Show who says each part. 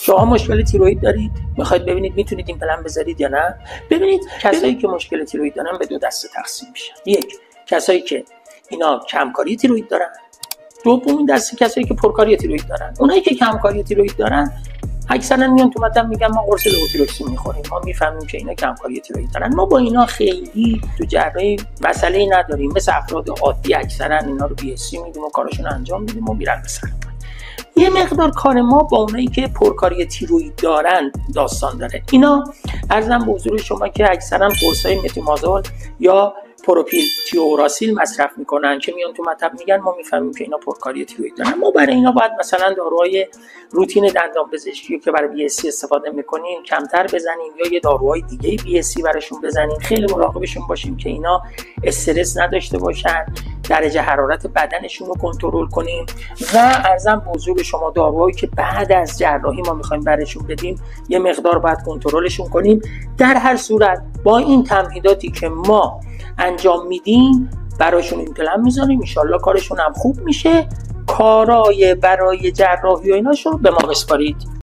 Speaker 1: شما مشکل تیروئید دارید، میخواید ببینید میتونید این پلن بذارید یا نه. ببینید کسایی که مشکل تیروئید دارن به دو دسته تقسیم میشن. یک، کسایی که اینا کمکاری تیروئید دارن. دومین دسته کسایی که پرکاری تیروئید دارن. اونایی که کمکاری تیروئید دارن اکثرا میان تو مطب میگن ما قرص لوتیروکسین میخوریم، ما میفهمیم که اینا کمکاری تیروئید دارن. ما با اینا خیلی تو جراحی مسئله‌ای نداریم، مثل افراد عادی اکثرا اینا رو BSc میدیم و کارشون انجام میدیم و میرن به سر. یه مقدار کار ما با اونایی که پرکاری تیروئید دارن داستان داره. اینا عرضم به حضور شما که اکثرا قرصای متیمازول یا پروپیل تیوراسیل مصرف میکنن که میان تو مطب میگن ما میفهمیم که اینا پرکاری تیروئید دارن. ما برای اینا باید مثلا داروهای روتین دندان پزشکی که برای BSc استفاده میکنیم کمتر بزنیم یا یه داروهای دیگه BSc براشون بزنیم. خیلی مراقبشون باشیم که اینا استرس نداشته باشن، درجه حرارت بدنشون رو کنترل کنیم و عرضم به حضور شما داروهایی که بعد از جراحی ما میخوایم براشون بدیم یه مقدار باید کنترلشون کنیم. در هر صورت با این تمهیداتی که ما انجام میدیم براشون این پلن میذاریم، ان شاءالله کارشون هم خوب میشه. کارای برای جراحی و ایناشو به ما بسپارید.